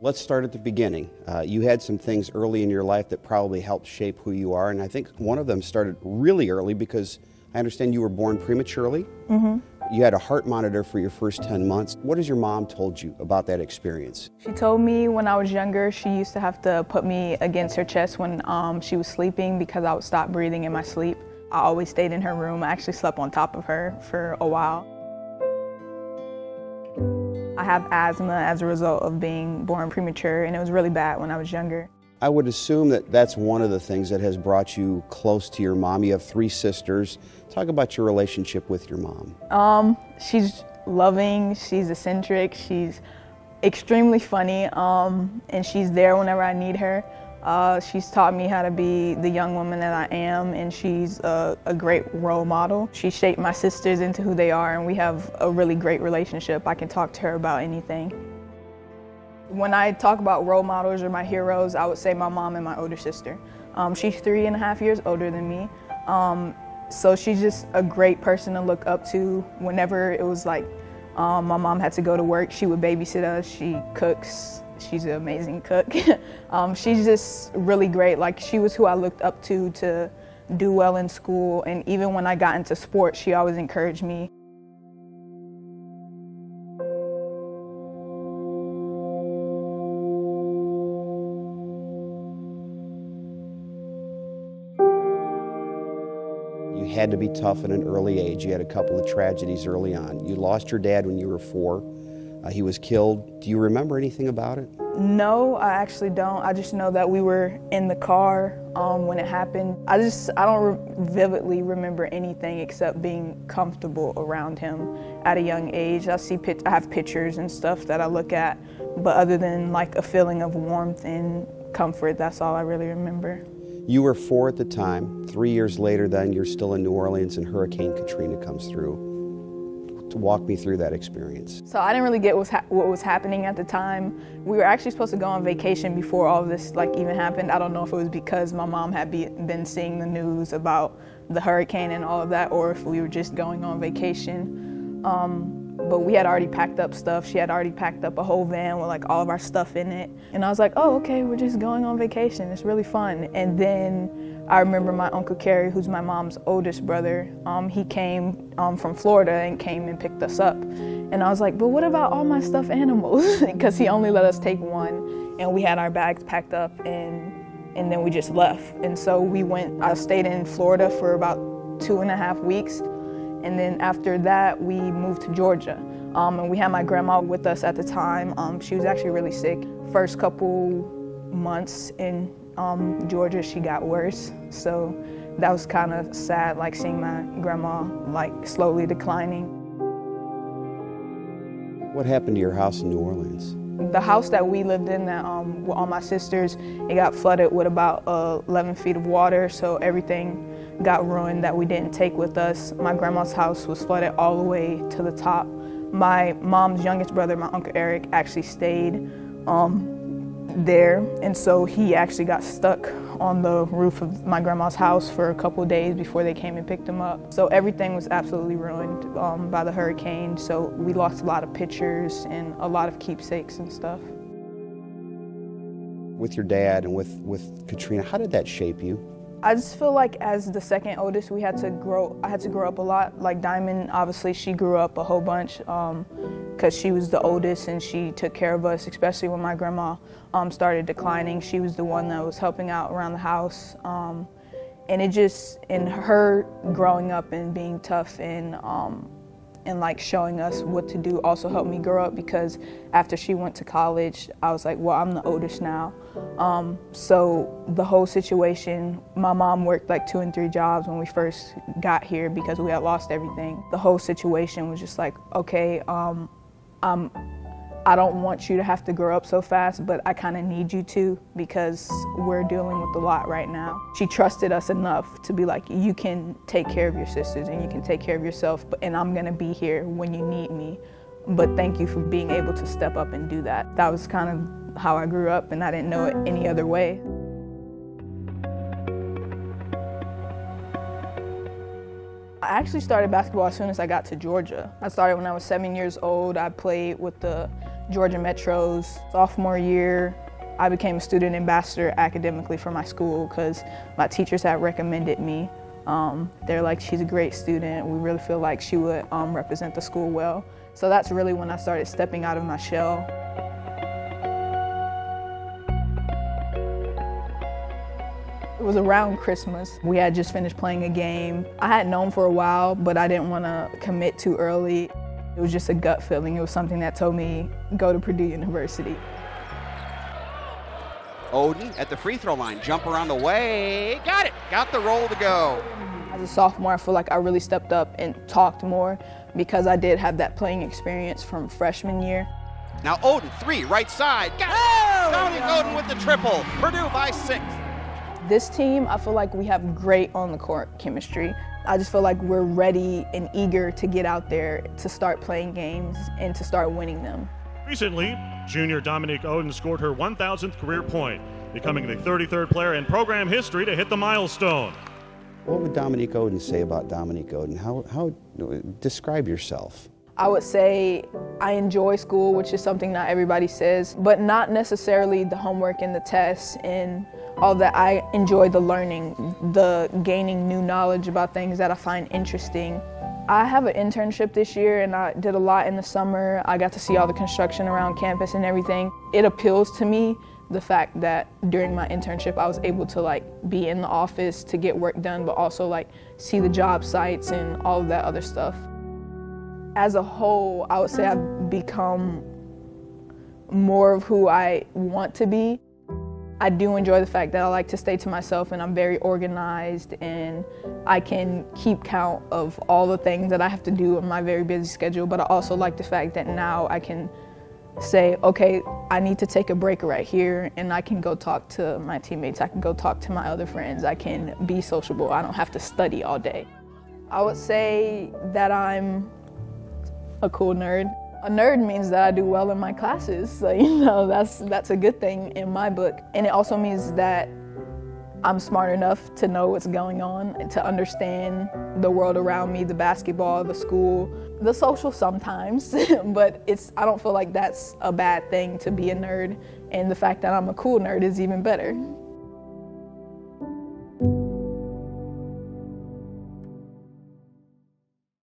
Let's start at the beginning. You had some things early in your life that probably helped shape who you are, and I think one of them started really early because I understand you were born prematurely. Mm-hmm. You had a heart monitor for your first 10 months. What has your mom told you about that experience? She told me when I was younger, she used to have to put me against her chest when she was sleeping because I would stop breathing in my sleep. I always stayed in her room. I actually slept on top of her for a while. I have asthma as a result of being born premature, and it was really bad when I was younger. I would assume that that's one of the things that has brought you close to your mom. You have 3 sisters. Talk about your relationship with your mom. She's loving, she's eccentric, she's extremely funny, and she's there whenever I need her. She's taught me how to be the young woman that I am, and she's a great role model. She shaped my sisters into who they are, and we have a really great relationship. I can talk to her about anything. When I talk about role models or my heroes, I would say my mom and my older sister. She's 3.5 years older than me, so she's just a great person to look up to. Whenever it was like my mom had to go to work, she would babysit us. She cooks. She's an amazing cook. She's just really great. Like, she was who I looked up to do well in school, and even when I got into sports, she always encouraged me. You had to be tough at an early age. You had a couple of tragedies early on. You lost your dad when you were 4. He was killed. Do you remember anything about it? No, I actually don't. I just know that we were in the car when it happened. I don't vividly remember anything except being comfortable around him at a young age. I have pictures and stuff that I look at, but other than like a feeling of warmth and comfort, that's all I really remember. You were 4 at the time. 3 years later then, you're still in New Orleans and Hurricane Katrina comes through. Walk me through that experience. So I didn't really get what was happening at the time. We were actually supposed to go on vacation before all of this even happened. I don't know if it was because my mom had been seeing the news about the hurricane and all of that, or if we were just going on vacation. But we had already packed up stuff. She had already packed up a whole van with like all of our stuff in it. And I was like, oh, okay, we're just going on vacation. It's really fun. And then I remember my Uncle Kerry, who's my mom's oldest brother, he came from Florida and came and picked us up. And I was like, but what about all my stuffed animals? Because he only let us take one, and we had our bags packed up, and then we just left. And so I stayed in Florida for about 2.5 weeks. And then after that, we moved to Georgia. And we had my grandma with us at the time. She was actually really sick. First couple months in Georgia, she got worse. So that was kind of sad, like seeing my grandma like slowly declining. What happened to your house in New Orleans? The house that we lived in, with all my sisters, it got flooded with about 11 feet of water, so everything got ruined that we didn't take with us. My grandma's house was flooded all the way to the top. My mom's youngest brother, my Uncle Eric, actually stayed there, and so he actually got stuck on the roof of my grandma's house for a couple of days before they came and picked him up. So everything was absolutely ruined by the hurricane, so we lost a lot of pictures and a lot of keepsakes and stuff. With your dad and with Katrina, how did that shape you? I just feel like as the second oldest, I had to grow up a lot. Like Diamond, obviously she grew up a whole bunch because she was the oldest and she took care of us, especially when my grandma started declining. She was the one that was helping out around the house. And in her growing up and being tough and like showing us what to do also helped me grow up, because after she went to college, I was like, well, I'm the oldest now. So the whole situation, my mom worked like 2 and 3 jobs when we first got here because we had lost everything. The whole situation was just like, okay, I don't want you to have to grow up so fast, but I kind of need you to, because we're dealing with a lot right now. She trusted us enough to be like, you can take care of your sisters and you can take care of yourself, and I'm gonna be here when you need me. But thank you for being able to step up and do that. That was kind of how I grew up, and I didn't know it any other way. I actually started basketball as soon as I got to Georgia. I started when I was 7 years old. I played with the Georgia Metro's sophomore year, I became a student ambassador academically for my school because my teachers had recommended me. They're like, she's a great student. We really feel like she would represent the school well. So that's really when I started stepping out of my shell. It was around Christmas. We had just finished playing a game. I had known for a while, but I didn't want to commit too early. It was just a gut feeling. It was something that told me, go to Purdue University. Oden at the free throw line, jumper on the way, got it, got the roll to go. As a sophomore, I feel like I really stepped up and talked more because I did have that playing experience from freshman year. Now Oden, three, right side, got it! Dominique Oden with the triple, Purdue by 6. This team, I feel like we have great on-the-court chemistry. I just feel like we're ready and eager to get out there to start playing games and to start winning them. Recently, junior Dominique Oden scored her 1,000th career point, becoming the 33rd player in program history to hit the milestone. What would Dominique Oden say about Dominique Oden? How describe yourself? I would say I enjoy school, which is something not everybody says, but not necessarily the homework and the tests and all that. I enjoy the learning, the gaining new knowledge about things that I find interesting. I have an internship this year and I did a lot in the summer. I got to see all the construction around campus and everything. It appeals to me, the fact that during my internship I was able to be in the office to get work done, but also see the job sites and all of that other stuff. As a whole, I would say I've become more of who I want to be. I do enjoy the fact that I like to stay to myself and I'm very organized and I can keep count of all the things that I have to do in my very busy schedule, but I also like the fact that now I can say, okay, I need to take a break right here and I can go talk to my teammates, I can go talk to my other friends, I can be sociable, I don't have to study all day. I would say that I'm a cool nerd. A nerd means that I do well in my classes, so that's a good thing in my book. And it also means that I'm smart enough to know what's going on and to understand the world around me, the basketball, the school, the social sometimes, but I don't feel like that's a bad thing to be a nerd, and the fact that I'm a cool nerd is even better.